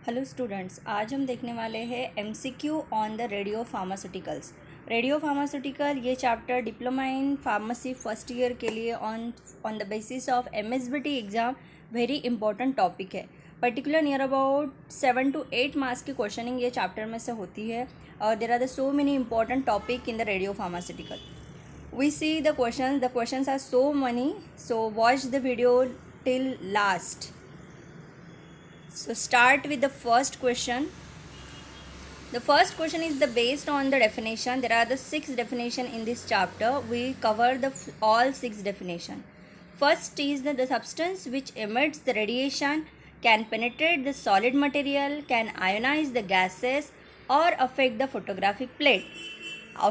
Hello students, आज हम देखने वाले हैं MCQ on the radio pharmaceuticals. Radio pharmaceutical ये chapter diploma in pharmacy first year के लिए on the basis of MSBT exam very important topic है। Particular near about 7 to 8 marks की क्वेश्चनिंग ये चैप्टर में से होती है और there are the so many important topic in the radio pharmaceutical. We see the questions are so many, so watch the video till last. So start with the first question. The first question is based on the definition. There are the 6 definition in this chapter. We cover all 6 definition. First is the substance which emits the radiation, can penetrate the solid material, can ionize the gases or affect the photographic plate.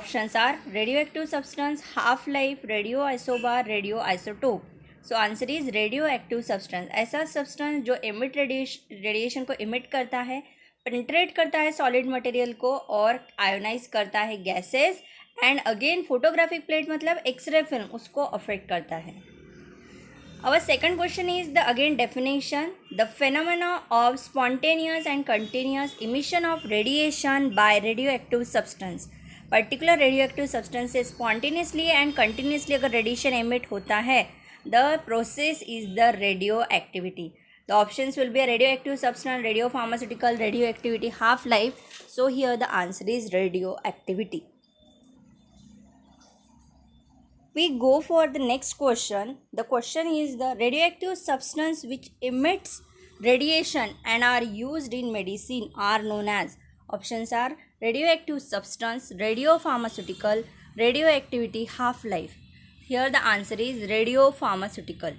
Options are radioactive substance, half-life, radioisobar, radioisotope. So answer is radio active substance. ऐसा substance जो emit radiation को emit करता है, penetrate करता है solid material को और ionise करता है gases and again photographic plate मतलब एक्सरे फिल्म उसको अफेक्ट करता है। Our second question is the again definition. The phenomena of spontaneous and continuous emission of radiation by radioactive substance. Particular radioactive substance से spontaneously and continuously अगर radiation emit होता है, the process is the radioactivity. The options will be a radioactive substance, radiopharmaceutical, radioactivity, half-life. So here the answer is radioactivity. We go for the next question. The question is the radioactive substance which emits radiation and are used in medicine are known as. Options are radioactive substance, radiopharmaceutical, radioactivity, half-life. Here the answer is radiopharmaceutical.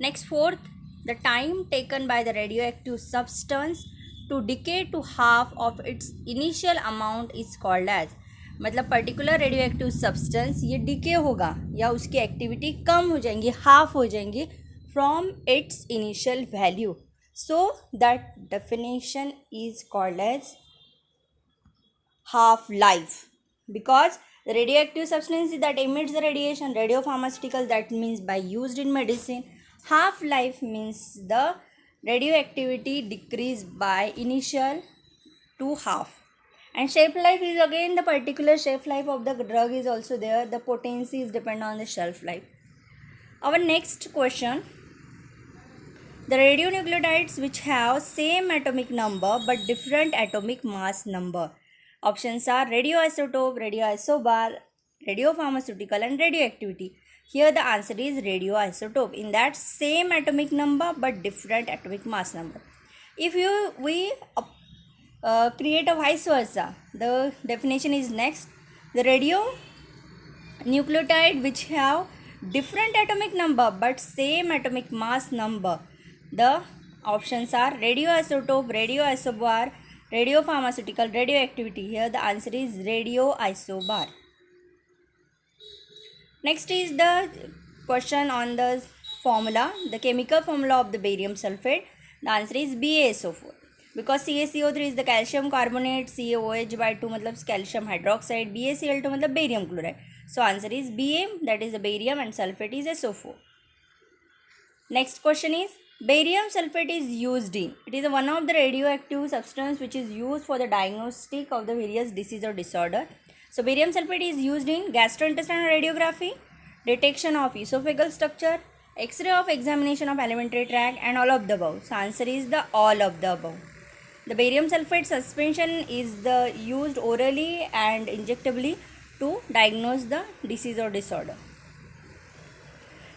Next, fourth, the time taken by the radioactive substance to decay to half of its initial amount is called as. मतलब particular radio active substance ये decay होगा या उसकी activity कम हो जाएंगी, half हो जाएंगी from its initial value. So that definition is called as half life because the radioactive substance that emits the radiation, radiopharmaceutical, that means by used in medicine. Half life means the radioactivity decreased by initial to half. And shelf life is again the particular shelf life of the drug is also there. The potency is dependent on the shelf life. Our next question, the radionuclides which have same atomic number but different atomic mass number. Options are radioisotope, radioisobar, radiopharmaceutical and radioactivity. Here the answer is radioisotope, in that same atomic number but different atomic mass number. If we create a vice versa, the definition is next. The radionuclide which have different atomic number but same atomic mass number. The options are radioisotope, radioisobar, radiopharmaceutical, radioactivity. Here the answer is radioisobar. Next is the question on the formula, the chemical formula of the barium sulfate. The answer is BaSO4 because CaCO3 is the calcium carbonate, CaOH by 2 मतलब calcium hydroxide, BaCl2 मतलब barium chloride. So answer is Ba, that is the barium, and sulfate is SO4. Next question is barium sulfate is used in. It is one of the radioactive substance which is used for the diagnostic of the various disease or disorder. So barium sulfate is used in gastrointestinal radiography, detection of esophageal structure, X-ray of examination of alimentary tract, and all of the above. So answer is the all of the above. The barium sulfate suspension is used orally and injectably to diagnose the disease or disorder.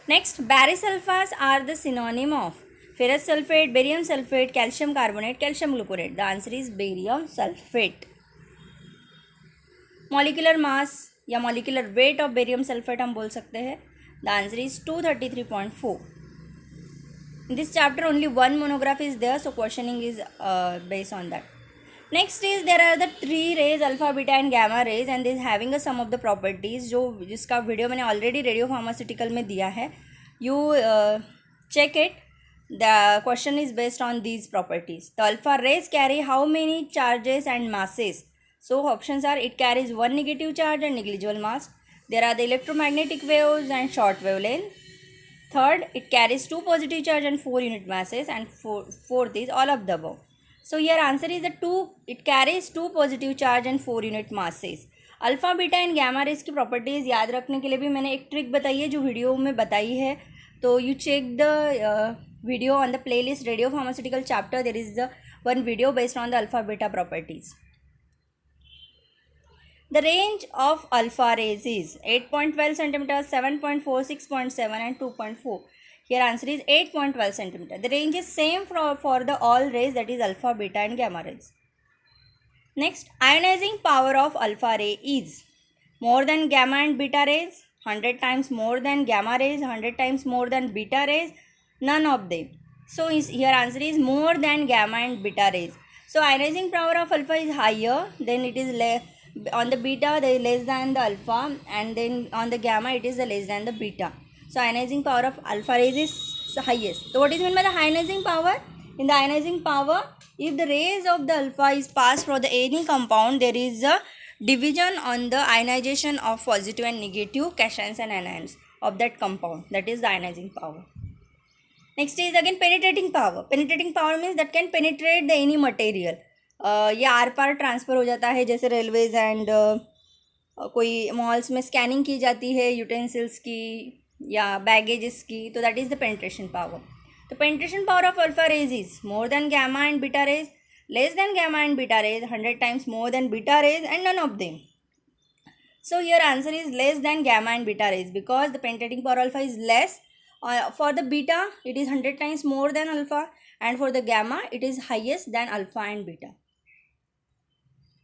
Next, barisulfas are the synonym of ferrous sulfate, barium sulfate, calcium carbonate, calcium glucurate. The answer is barium sulfate. Molecular mass या molecular weight of barium sulfate हम बोल सकते हैं. The answer is 233.4. In this chapter only one monograph is there, so questioning is based on that. Next is there are the 3 rays, alpha, beta and gamma rays, and this having a sum of the properties जो जिसका video मैंने already radio pharmaceutical में दिया है. You check it. The question is based on these properties. The alpha rays carry how many charges and masses? So options are it carries 1 negative charge and negligible mass. There are the electromagnetic waves and short wavelength. Third, it carries 2 positive charge and 4 unit masses, and fourth is all of the above. So here answer is the 2. It carries 2 positive charge and 4 unit masses. Alpha beta and gamma rays की properties याद रखने के लिए भी मैंने एक trick बताई है जो वीडियो में बताई है. तो you check the video on the playlist radio pharmaceutical chapter. There is the one video based on the alpha beta properties. The range of alpha rays is 8.12 centimeters, 7.46.7 and 2.4. Here answer is 8.12 centimeter. The range is same for the all rays, that is alpha, beta and gamma rays. Next, ionizing power of alpha ray is more than gamma and beta rays, 100 times more than gamma rays, 100 times more than beta rays, none of them. So here answer is more than gamma and beta rays. So ionizing power of alpha is higher, then it is on the beta they less than the alpha, and then on the gamma it is the less than the beta. So ionizing power of alpha rays is the highest. So what is meant by the ionizing power? In the ionizing power, if the rays of the alpha is passed through any compound, there is a division on the ionization of positive and negative cations and anions of that compound. That is the ionizing power. Next is again penetrating power. Penetrating power means that can penetrate the any material. ये आर पार transfer हो जाता है, जैसे railways and कोई malls में scanning की जाती है यूटेंसिल्स की या बैगेजेस की, तो that is the penetration power. तो penetration power of alpha rays is more than gamma and beta rays, less than gamma and beta rays, 100 times more than beta rays and none of them. So here answer is less than gamma and beta rays because the penetrating power alpha is less. For the beta it is 100 times more than alpha, and for the gamma it is highest than alpha and beta.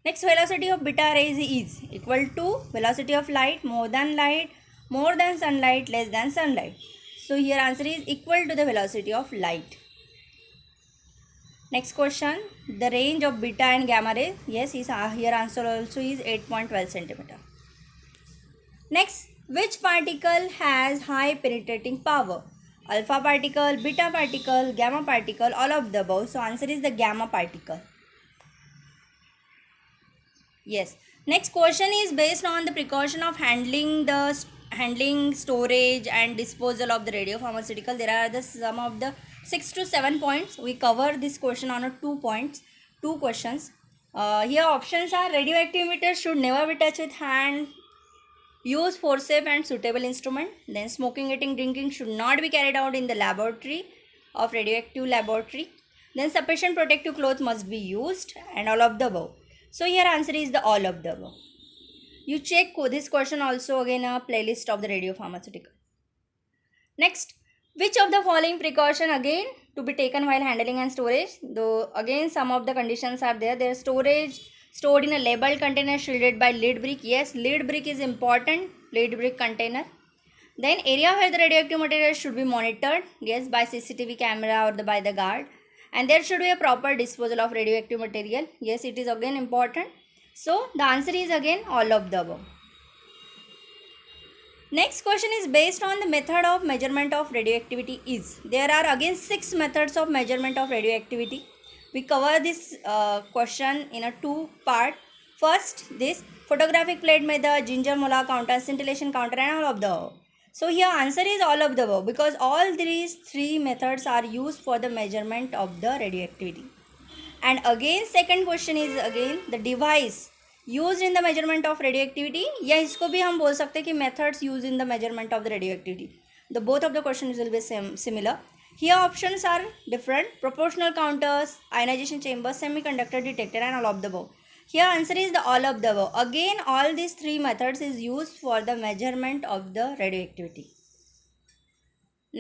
Next, velocity of beta rays is equal to velocity of light, more than sunlight, less than sunlight. So here answer is equal to the velocity of light. Next question, the range of beta and gamma rays. Yes, here answer also is 8.12 centimeter. Next, which particle has high penetrating power? Alpha particle, beta particle, gamma particle, all of the above. So answer is the gamma particle. Yes. Next question is based on the precaution of handling, storage and disposal of the radiopharmaceutical. There are the some of the 6 to 7 points. We cover this question on 2 questions. Here options are: radioactive emitters should never be touched with hand. Use forceps and suitable instrument. Then smoking, eating, drinking should not be carried out in the laboratory of radioactive laboratory. Then sufficient protective cloth must be used, and all of the above. So here answer is the all of the above. You check this question also again a playlist of the radiopharmaceutical. Next, which of the following precaution again to be taken while handling and storage? Though again some of the conditions are there. Their storage stored in a labeled container shielded by lead brick. Yes, lead brick is important, lead brick container. Then area where the radioactive material should be monitored. Yes, by CCTV camera or by the guard. And there should be a proper disposal of radioactive material. Yes, it is again important. So the answer is again all of the above. Next question is based on the method of measurement of radioactivity is. There are again 6 methods of measurement of radioactivity. We cover this question in a 2 part. First, this photographic plate method, Ginger molar counter, scintillation counter, and all of the above. So here answer is all of the above because all these 3 methods are used for the measurement of the radioactivity. And again second question is again the device used in the measurement of radioactivity. या इसको भी हम बोल सकते हैं कि methods used in the measurement of the radioactivity. The both of the questions will be similar. Here options are different: proportional counters, ionization chambers, semiconductor detector, and all of the above. Here answer is the all of the above. Again all these 3 methods is used for the measurement of the radioactivity.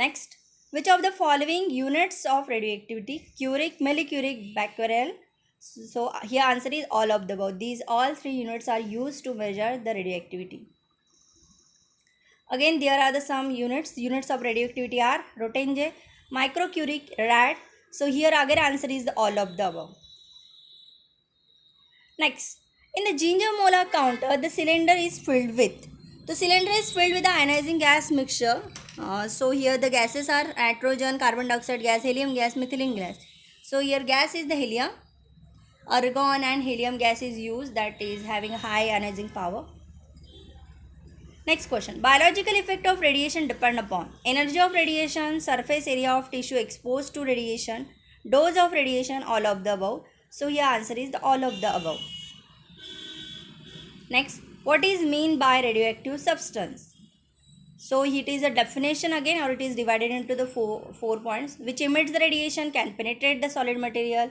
Next, which of the following units of radioactivity? Curie, millicurie, becquerel. So here answer is all of the above. These all 3 units are used to measure the radioactivity. Again there are the some units. Units of radioactivity are Rotenge, microcurie, rad. So here again answer is the all of the above. Next, in the Ginger molar counter, the cylinder is filled with. The cylinder is filled with the ionizing gas mixture. So here the gases are nitrogen, carbon dioxide gas, helium gas, methylene gas. So here gas is the helium. Argon and helium gas is used, that is having high ionizing power. Next question. Biological effect of radiation depend upon energy of radiation, surface area of tissue exposed to radiation, dose of radiation, all of the above. So here answer is the all of the above. Next, what is mean by radioactive substance? So it is a definition again, or it is divided into the four points. Which emits the radiation, can penetrate the solid material,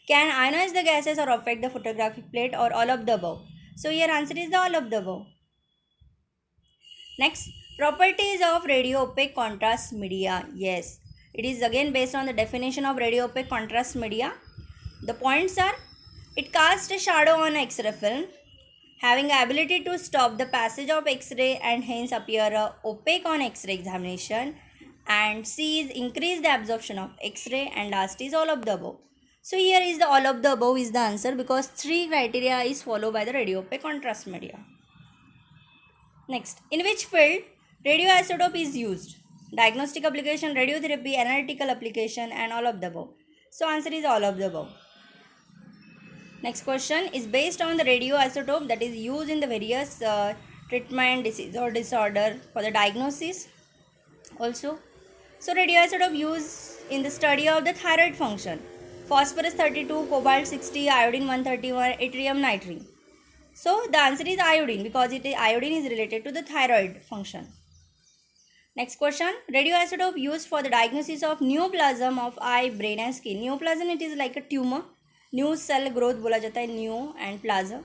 can ionize the gases or affect the photographic plate, or all of the above. So here answer is the all of the above. Next, properties of radio opaque contrast media. Yes, it is again based on the definition of radio opaque contrast media. The points are: it casts a shadow on X-ray film, having the ability to stop the passage of X-ray and hence appear opaque on X-ray examination, and C is increase the absorption of X-ray, and last is all of the above. So here is the all of the above is the answer, because three criteria is followed by the radio opaque contrast media. Next, in which field radioisotope is used? Diagnostic application, radiotherapy, analytical application, and all of the above. So answer is all of the above. Next question is based on the radioisotope that is used in the various treatment, disease or disorder for the diagnosis also. So radioisotope used in the study of the thyroid function: phosphorus 32, cobalt 60, iodine 131, yttrium nitrine. So the answer is iodine, because iodine is related to the thyroid function. Next question, radioisotope used for the diagnosis of neoplasm of eye, brain and skin. Neoplasm, it is like a tumor. New cell growth बोला जाता है, new and plaza.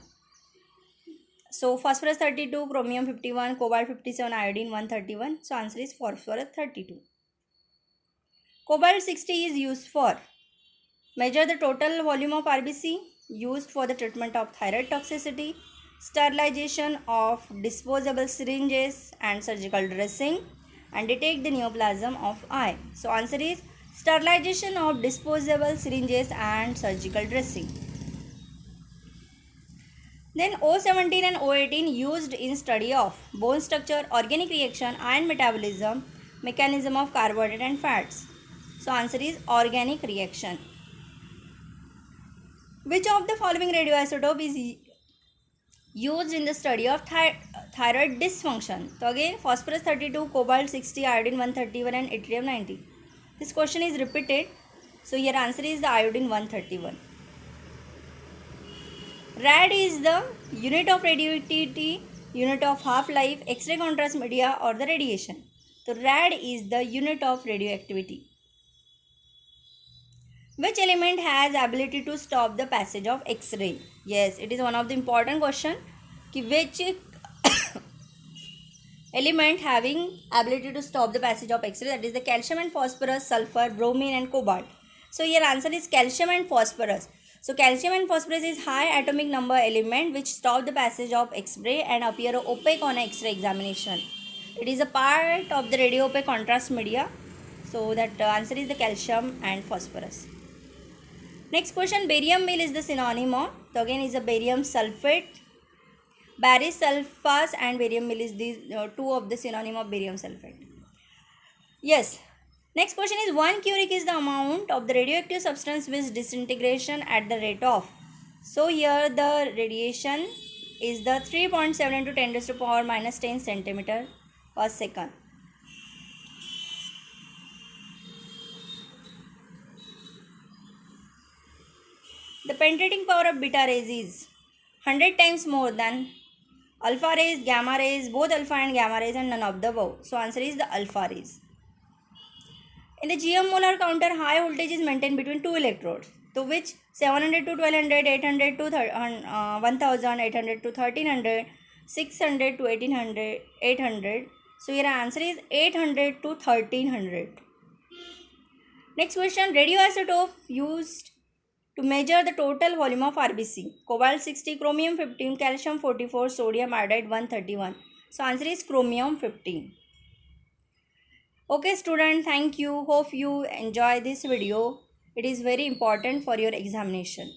So phosphorus 32, chromium 51, cobalt 57, iodine 131. So answer is phosphorus 32. Cobalt 60 is used for measure the total volume of RBC, used for the treatment of thyroid toxicity, sterilization of disposable syringes and surgical dressing, and detect the neoplasm of eye. So answer is sterilization of disposable syringes and surgical dressing. Then O17 and O18 used in study of bone structure, organic reaction, ion metabolism, mechanism of carbohydrate and fats. So answer is organic reaction. Which of the following radioisotope is used in the study of thyroid dysfunction? So again, phosphorus 32, cobalt 60, iodine 131 and yttrium 90. This question is repeated. So here answer is the iodine 131. Rad is the unit of radioactivity, unit of half-life, X-ray contrast media or the radiation. So rad is the unit of radioactivity. Which element has ability to stop the passage of X-ray? Yes, it is one of the important question. Which element having ability to stop the passage of X-ray? That is the calcium and phosphorus, sulfur, bromine and cobalt. So here answer is calcium and phosphorus. So calcium and phosphorus is high atomic number element which stop the passage of X-ray and appear opaque on X-ray examination. It is a part of the radio opaque contrast media. So that answer is the calcium and phosphorus. Next question, barium meal is the synonym of. So again is a barium sulfate. Barium sulfas and barium meal is these two of the synonym of barium sulfate. Yes. Next question is 1 curie is the amount of the radioactive substance with disintegration at the rate of. So here the radiation is the 3.7 into 10 raised to power minus 10 centimeter per second. The penetrating power of beta rays is 100 times more than alpha rays, gamma rays, both alpha and gamma rays and none of the above. So answer is the alpha rays. In the GM molar counter, high voltage is maintained between two electrodes. So which 700 to 1200, 800 to 1000, 800 to 1300, 600 to 1800, 800. So your answer is 800 to 1300. Next question, radioisotope used to measure the total volume of RBC. Cobalt 60, chromium 15, calcium 44, sodium iodide 131. So answer is chromium 15. Okay student, thank you. Hope you enjoy this video. It is very important for your examination.